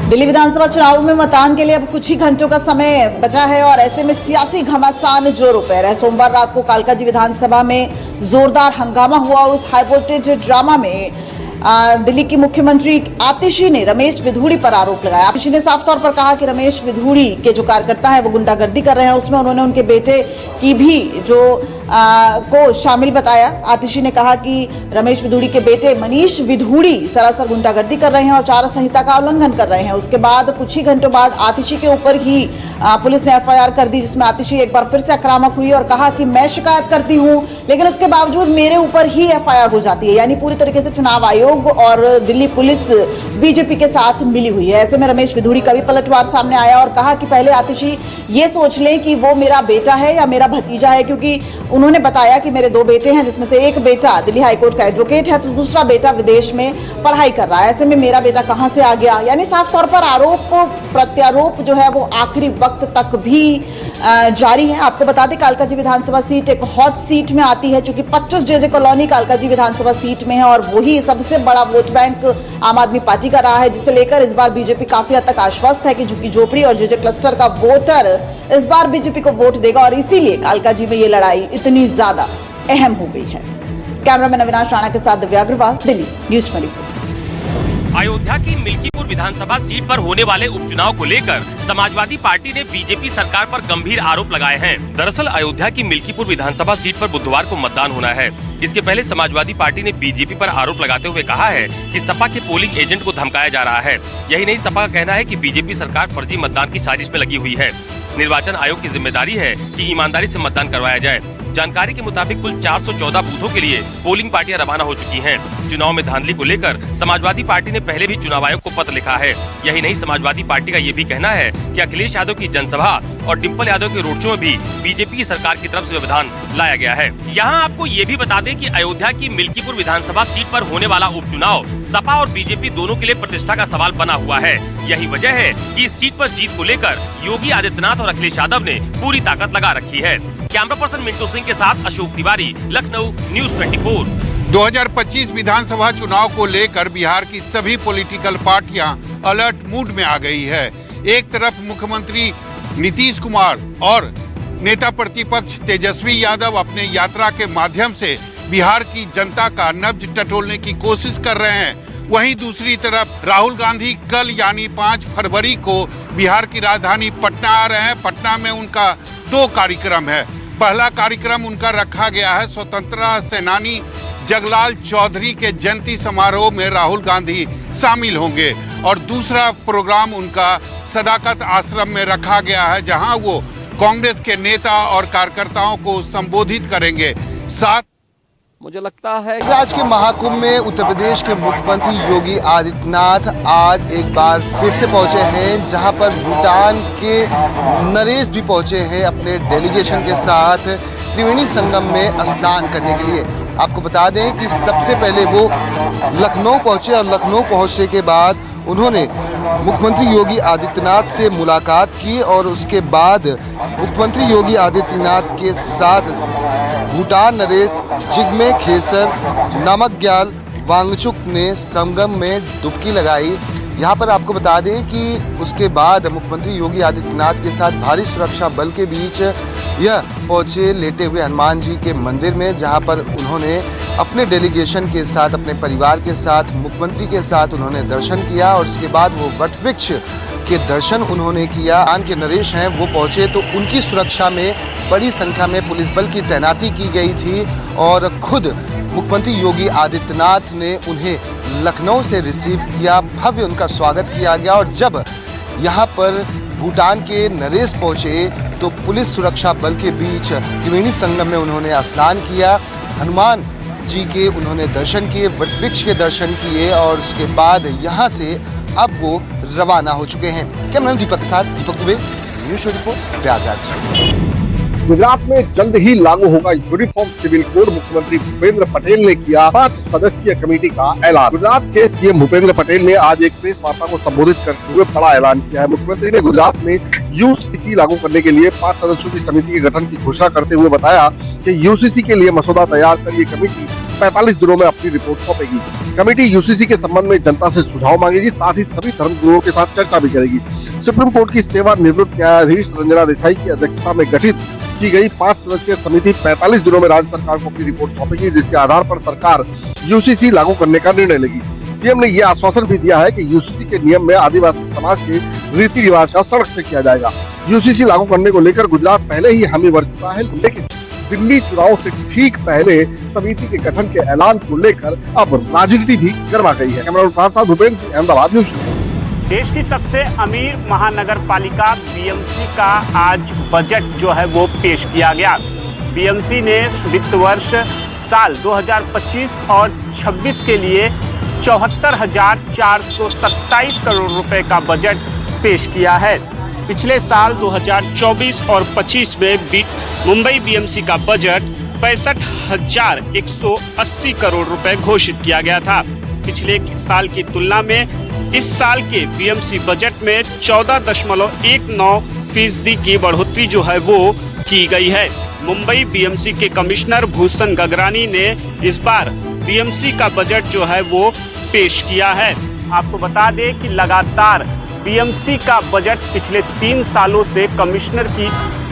दिल्ली विधानसभा चुनाव में मतदान के लिए अब कुछ ही घंटों का समय बचा है और ऐसे में सियासी घमासान जोरों पर है। सोमवार रात को कालकाजी विधानसभा में जोरदार हंगामा हुआ। उस हाई वोल्टेज ड्रामा में दिल्ली की मुख्यमंत्री आतिशी ने रमेश विधूड़ी पर आरोप लगाया। आतिशी ने साफ तौर पर कहा कि रमेश विधूड़ी के जो कार्यकर्ता हैं वो गुंडागर्दी कर रहे हैं। उसमें उन्होंने उनके बेटे की भी को शामिल बताया। आतिशी ने कहा कि रमेश विधूड़ी के बेटे मनीष विधूड़ी सरासर गुंडागर्दी कर रहे हैं और आचार संहिता का उल्लंघन कर रहे हैं। उसके बाद कुछ ही घंटों बाद आतिशी के ऊपर ही पुलिस ने एफआईआर कर दी, जिसमें आतिशी एक बार फिर से आक्रामक हुई और कहा कि मैं शिकायत करती हूं, लेकिन उसके बावजूद मेरे ऊपर ही एफआईआर हो जाती है। यानी पूरी तरीके से चुनाव आयोग और दिल्ली पुलिस बीजेपी के साथ मिली हुई है। ऐसे में रमेश विधूड़ी का भी पलटवार सामने आया और कहा कि पहले आतिशी ये सोच लें कि वो मेरा बेटा है या मेरा भतीजा है, क्योंकि उन्होंने बताया कि मेरे 2 बेटे हैं, जिसमें से एक बेटा दिल्ली हाईकोर्ट का एडवोकेट है तो दूसरा बेटा विदेश में पढ़ाई कर रहा है। ऐसे में मेरा बेटा कहां से आ गया। यानी साफ तौर पर आरोप प्रत्यारोप जो है वो आखिरी वक्त तक भी जारी है। आपको बता दें कालकाजी विधानसभा सीट एक हॉट सीट में आती है, चूंकि 25 जेजे कॉलोनी कालकाजी विधानसभा सीट में है और वही सबसे बड़ा वोट बैंक आम आदमी पार्टी का रहा है, जिसे लेकर इस बार बीजेपी काफी हद तक आश्वस्त है कि झुग्गी झोपड़ी और जेजे क्लस्टर का वोटर इस बार बीजेपी को वोट देगा और इसीलिए कालकाजी में ये लड़ाई इतनी ज्यादा अहम हो गई है। कैमरामैन अविनाश राणा के साथ दिव्या अग्रवाल, दिल्ली न्यूज़ 24। अयोध्या की मिल्कीपुर विधानसभा सीट पर होने वाले उपचुनाव को लेकर समाजवादी पार्टी ने बीजेपी सरकार पर गंभीर आरोप लगाए हैं। दरअसल अयोध्या की मिल्कीपुर विधानसभा सीट पर बुधवार को मतदान होना है। इसके पहले समाजवादी पार्टी ने बीजेपी पर आरोप लगाते हुए कहा है कि सपा के पोलिंग एजेंट को धमकाया जा रहा है। यही नहीं, सपा का कहना है कि बीजेपी सरकार फर्जी मतदान की साजिश में लगी हुई है। निर्वाचन आयोग की जिम्मेदारी है कि ईमानदारी से मतदान करवाया जाए। जानकारी के मुताबिक कुल 414 बूथों के लिए पोलिंग पार्टियां रवाना हो चुकी हैं। चुनाव में धांधली को लेकर समाजवादी पार्टी ने पहले भी चुनाव आयोग को पत्र लिखा है। यही नहीं, समाजवादी पार्टी का ये भी कहना है कि अखिलेश यादव की जनसभा और डिम्पल यादव के रोड शो में भी बीजेपी की सरकार की तरफ से व्यवधान लाया गया है। यहाँ आपको ये भी बता दें कि अयोध्या की मिल्कीपुर विधानसभा सीट पर होने वाला उपचुनाव सपा और बीजेपी दोनों के लिए प्रतिष्ठा का सवाल बना हुआ है। यही वजह है कि इस सीट पर जीत को लेकर योगी आदित्यनाथ और अखिलेश यादव ने पूरी ताकत लगा रखी है। कैमरा पर्सन मिंटू सिंह के साथ अशोक तिवारी, लखनऊ न्यूज़ 24। 2025 विधानसभा चुनाव को लेकर बिहार की सभी पॉलिटिकल पार्टियां अलर्ट मूड में आ गई है। एक तरफ मुख्यमंत्री नीतीश कुमार और नेता प्रतिपक्ष तेजस्वी यादव अपने यात्रा के माध्यम से बिहार की जनता का नब्ज टटोलने की कोशिश कर रहे हैं। वहीं दूसरी तरफ राहुल गांधी कल यानी 5 फरवरी को बिहार की राजधानी पटना आ रहे हैं। पटना में उनका 2 कार्यक्रम है। पहला कार्यक्रम उनका रखा गया है स्वतंत्रता सेनानी जगलाल चौधरी के जयंती समारोह में राहुल गांधी शामिल होंगे और दूसरा प्रोग्राम उनका सदाकत आश्रम में रखा गया है, जहां वो कांग्रेस के नेता और कार्यकर्ताओं को संबोधित करेंगे। साथ मुझे लगता है आज के महाकुंभ में उत्तर प्रदेश के मुख्यमंत्री योगी आदित्यनाथ आज एक बार फिर से पहुंचे हैं, जहां पर भूटान के नरेश भी पहुंचे हैं अपने डेलीगेशन के साथ त्रिवेणी संगम में स्नान करने के लिए। आपको बता दें कि सबसे पहले वो लखनऊ पहुंचे और लखनऊ पहुंचने के बाद उन्होंने मुख्यमंत्री योगी आदित्यनाथ से मुलाकात की और उसके बाद मुख्यमंत्री योगी आदित्यनाथ के साथ भूटान नरेश जिग्मे खेसर नामग्याल वांगचुक ने संगम में डुबकी लगाई। यहाँ पर आपको बता दें कि उसके बाद मुख्यमंत्री योगी आदित्यनाथ के साथ भारी सुरक्षा बल के बीच यह पहुंचे लेटे हुए हनुमान जी के मंदिर में, जहां पर उन्होंने अपने डेलीगेशन के साथ अपने परिवार के साथ मुख्यमंत्री के साथ उन्होंने दर्शन किया और उसके बाद वो वट वृक्ष के दर्शन उन्होंने किया। आन के नरेश हैं वो पहुंचे तो उनकी सुरक्षा में बड़ी संख्या में पुलिस बल की तैनाती की गई थी और खुद मुख्यमंत्री योगी आदित्यनाथ ने उन्हें लखनऊ से रिसीव किया, भव्य उनका स्वागत किया गया। और जब यहाँ पर भूटान के नरेश पहुंचे तो पुलिस सुरक्षा बल के बीच त्रिवेणी संगम में उन्होंने स्नान किया, हनुमान जी के उन्होंने दर्शन किए, वटवृक्ष के दर्शन किए और उसके बाद यहाँ से अब वो रवाना हो चुके हैं। कैमरामैन दीपक के साथ दीपक दुबे, न्यूज़ 24 प्रयागराज। गुजरात में जल्द ही लागू होगा यूनिफॉर्म सिविल कोड। मुख्यमंत्री भूपेंद्र पटेल ने किया 5 सदस्यीय कमेटी का ऐलान। गुजरात के सीएम भूपेंद्र पटेल ने आज एक प्रेस वार्ता को संबोधित करते हुए बड़ा ऐलान किया है। मुख्यमंत्री ने गुजरात में यूसीसी लागू करने के लिए 5 सदस्यों की समिति के गठन की घोषणा करते हुए बताया कि यूसीसी के लिए मसौदा तैयार कर ये कमेटी 45 दिनों में अपनी रिपोर्ट सौंपेगी। कमेटी यूसीसी के संबंध में जनता से सुझाव मांगेगी, साथ ही सभी धर्मगुरुओं के साथ चर्चा भी करेगी। सुप्रीम कोर्ट की सेवानिवृत्त न्यायाधीश रंजना देसाई की अध्यक्षता में गठित की गई 5 सदस्यीय समिति 45 दिनों में राज्य सरकार को अपनी रिपोर्ट सौंपेगी, जिसके आधार पर सरकार यूसीसी लागू करने का निर्णय लेगी। सीएम ने यह आश्वासन भी दिया है कि यूसीसी के नियम में आदिवासी समाज के रीति रिवाज का सड़क से किया जाएगा। यूसीसी लागू करने को लेकर गुजरात पहले ही हामी भर चुका है, लेकिन दिल्ली चुनाव से ठीक पहले समिति के गठन के ऐलान को लेकर अब राजनीति भी गर्मा गई है। कैमरा साथ भूपेंद्र सिंह, अहमदाबाद न्यूज। देश की सबसे अमीर महानगर पालिका बीएमसी का आज बजट जो है वो पेश किया गया। बीएमसी ने वित्त वर्ष साल 2025 और 26 के लिए 74,427 करोड़ रुपए का बजट पेश किया है। पिछले साल 2024 और 25 में मुंबई बीएमसी का बजट 65,180 करोड़ रुपए घोषित किया गया था। पिछले साल की तुलना में इस साल के बीएमसी बजट में 14.19% की बढ़ोतरी जो है वो की गई है। मुंबई बीएमसी के कमिश्नर भूषण गगरानी ने इस बार बीएमसी का बजट जो है वो पेश किया है। आपको बता दें कि लगातार बीएमसी का बजट पिछले 3 सालों से कमिश्नर की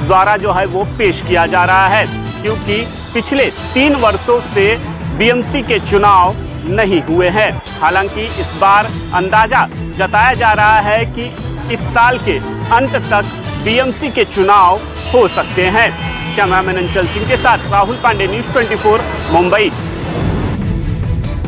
द्वारा जो है वो पेश किया जा रहा है, क्योंकि पिछले 3 वर्षों से बीएमसी के चुनाव नहीं हुए हैं। हालांकि इस बार अंदाजा जताया जा रहा है कि इस साल के अंत तक बीएमसी के चुनाव हो सकते हैं। कैमरामैन अंचल सिंह के साथ राहुल पांडे, न्यूज़ 24 मुंबई।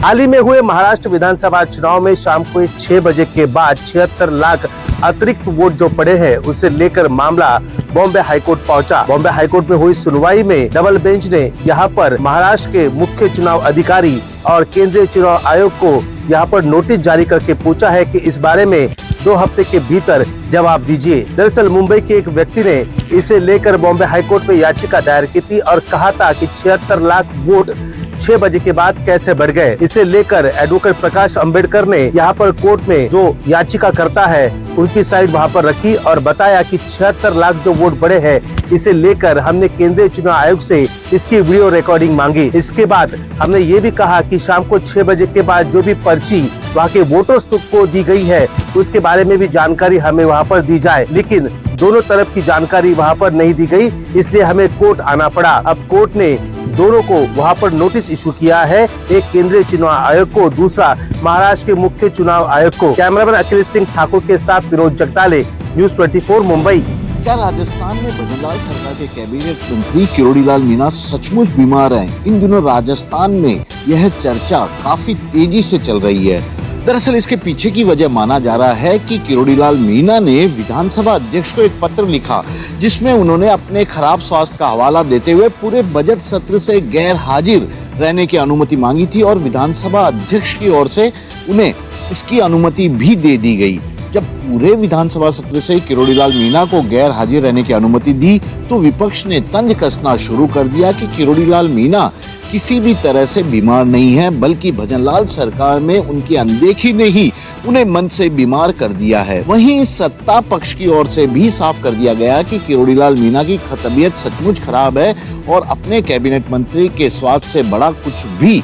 हाल ही में हुए महाराष्ट्र विधानसभा चुनाव में शाम को 6 बजे के बाद 76 लाख अतिरिक्त वोट जो पड़े हैं, उसे लेकर मामला बॉम्बे हाईकोर्ट पहुंचा। बॉम्बे हाईकोर्ट में हुई सुनवाई में डबल बेंच ने यहां पर महाराष्ट्र के मुख्य चुनाव अधिकारी और केंद्रीय चुनाव आयोग को यहां पर नोटिस जारी करके पूछा है कि इस बारे में 2 हफ्ते के भीतर जवाब दीजिए। दरअसल मुंबई के एक व्यक्ति ने इसे लेकर बॉम्बे हाईकोर्ट में याचिका दायर की थी और कहा था कि 76 लाख वोट 6 बजे के बाद कैसे बढ़ गए। इसे लेकर एडवोकेट प्रकाश अंबेडकर ने यहाँ पर कोर्ट में जो याचिका करता है उनकी साइड वहाँ पर रखी और बताया कि 76 लाख जो वोट बढ़े हैं, इसे लेकर हमने केंद्रीय चुनाव आयोग से इसकी वीडियो रिकॉर्डिंग मांगी। इसके बाद हमने ये भी कहा कि शाम को 6 बजे के बाद जो भी पर्ची वहाँ के वोटर्स को दी गई है, उसके बारे में भी जानकारी हमें वहाँ पर दी जाए, लेकिन दोनों तरफ की जानकारी वहाँ पर नहीं दी गई, इसलिए हमें कोर्ट आना पड़ा। अब कोर्ट ने दोनों को वहाँ पर नोटिस इशू किया है, एक केंद्रीय चुनाव आयोग को, दूसरा महाराष्ट्र के मुख्य चुनाव आयोग को। कैमरामैन अखिलेश सिंह ठाकुर के साथ विनोद जगताले, न्यूज़ 24 मुंबई। क्या राजस्थान में भजनलाल सरकार के कैबिनेट मंत्री किरोड़ीलाल मीणा सचमुच बीमार हैं? इन दिनों राजस्थान में यह चर्चा काफी तेजी से चल रही है। दरअसल इसके पीछे की वजह माना जा रहा है कि किरोड़ीलाल मीणा ने विधानसभा अध्यक्ष को एक पत्र लिखा, जिसमें उन्होंने अपने खराब स्वास्थ्य का हवाला देते हुए पूरे बजट सत्र से गैर हाजिर रहने की अनुमति मांगी थी और विधानसभा अध्यक्ष की ओर से उन्हें इसकी अनुमति भी दे दी गई। जब पूरे विधानसभा सत्र से किरोड़ीलाल मीणा को गैर हाजिर रहने की अनुमति दी, तो विपक्ष ने तंज कसना शुरू कर दिया कि किरोड़ीलाल मीणा किसी भी तरह से बीमार नहीं है, बल्कि भजनलाल सरकार में उनकी अनदेखी ने ही उन्हें मन से बीमार कर दिया है। वहीं सत्ता पक्ष की ओर से भी साफ कर दिया गया कि किरोड़ीलाल मीणा की तबीयत सचमुच खराब है और अपने कैबिनेट मंत्री के स्वास्थ्य से बड़ा कुछ भी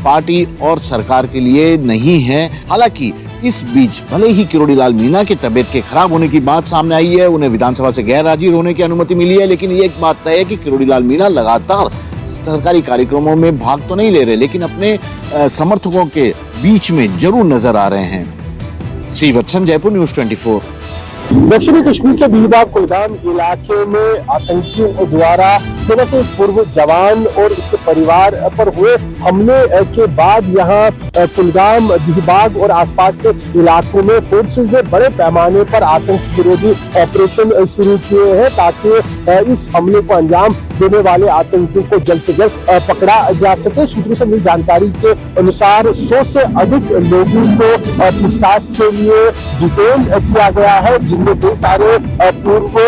पार्टी और सरकार के लिए नहीं है। हालांकि इस बीच भले ही किरोड़ीलाल मीणा की तबीयत के खराब होने की बात सामने आई है, उन्हें विधानसभा से गैर हाजिर होने की अनुमति मिली है, लेकिन ये एक बात तय है कि किरोड़ीलाल मीणा लगातार सरकारी कार्यक्रमों में भाग तो नहीं ले रहे, लेकिन अपने समर्थकों के बीच में जरूर नजर आ रहे हैं। श्रीवत्सन, जयपुर, न्यूज़ 24। दक्षिणी कश्मीर के बीरबाग कुलगाम इलाके में आतंकियों द्वारा सेना के पूर्व जवान और उसके परिवार पर हुए हमले के बाद यहाँ कुलगाम, बीरबाग और आसपास के इलाकों में फोर्सेस ने बड़े पैमाने पर आतंक विरोधी ऑपरेशन शुरू किए हैं, ताकि इस हमले को अंजाम देने वाले आतंकियों को जल्द से जल्द पकड़ा जा सके। सूत्रों से मिली जानकारी के अनुसार 100 से अधिक लोगों को पूछताछ के लिए डिटेन किया गया है, जिनमें कई सारे पूर्व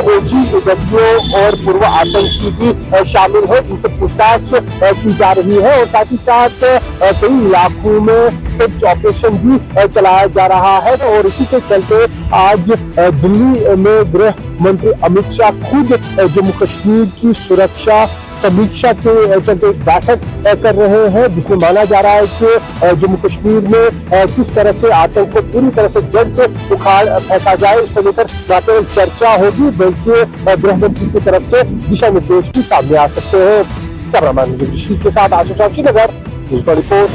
ओजी व्यक्तियों और पूर्व आतंकी व्यक्ति भी शामिल है जिनसे पूछताछ की जा रही है और साथ ही साथ कई इलाकों में सर्च ऑपरेशन भी चलाया जा रहा है और इसी के चलते आज दिल्ली में गृह मंत्री अमित शाह खुद जम्मू कश्मीर की सुरक्षा समीक्षा के चलते एक बैठक कर रहे हैं, जिसमें माना जा रहा है कि जम्मू कश्मीर में किस तरह से आतंक को पूरी तरह से जड़ से उखाड़ फेंका जाए, उसको लेकर न केवल चर्चा होगी बल्कि गृह मंत्री की तरफ से दिशा निर्देश भी सामने आ सकते हैं। कैमरामैन के साथ आशीष श्रीनगर, न्यूज़ 24।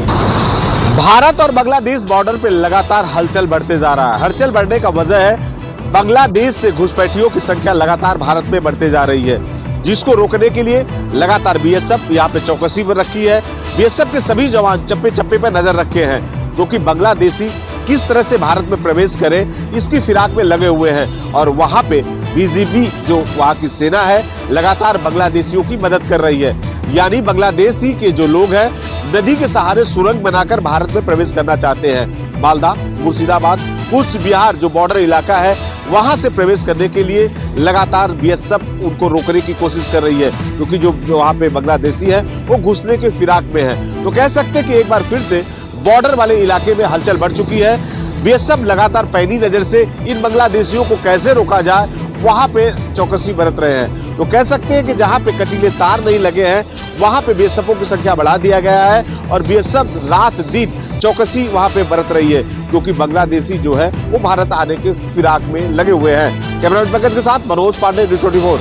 भारत और बांग्लादेश बॉर्डर पे लगातार हलचल बढ़ते जा रहा है। हलचल बढ़ने का वजह है बांग्लादेश से घुसपैठियों की संख्या लगातार भारत में बढ़ते जा रही है, जिसको रोकने के लिए लगातार बीएसएफ यहाँ पे चौकसी पर रखी है। बीएसएफ के सभी जवान चप्पे चप्पे पर नजर रखे हैं, क्योंकि बांग्लादेशी किस तरह से भारत में प्रवेश करे इसकी फिराक में लगे हुए हैं और वहां पे बीजीबी जो वहां की सेना है लगातार बांग्लादेशियों की मदद कर रही है। यानी बांग्लादेशी के जो लोग हैं नदी के सहारे सुरंग बनाकर भारत में प्रवेश करना चाहते हैं। मालदा, मुर्शिदाबाद, कूच बिहार जो बॉर्डर इलाका है वहां से प्रवेश करने के लिए लगातार बीएसएफ उनको रोकने की कोशिश कर रही है, क्योंकि जो वहां पे बांग्लादेशी है वो घुसने के फिराक में है। तो कह सकते हैं कि एक बार फिर से बॉर्डर वाले इलाके में हलचल बढ़ चुकी है। बीएसएफ लगातार पैनी नजर से इन बांग्लादेशियों को कैसे रोका जाए वहां पे चौकसी बरत रहे हैं। तो कह सकते हैं कि जहां पे कटीले तार नहीं लगे हैं वहां पे बीएसएफओं की संख्या बढ़ा दिया गया है और बीएसएफ रात दिन चौकसी वहां पे बरत रही है, क्योंकि बांग्लादेशी जो है वो भारत आने के फिराक में लगे हुए हैं। कैमरामैन पंकज के साथ मनोज पांडे, न्यूज़ 24।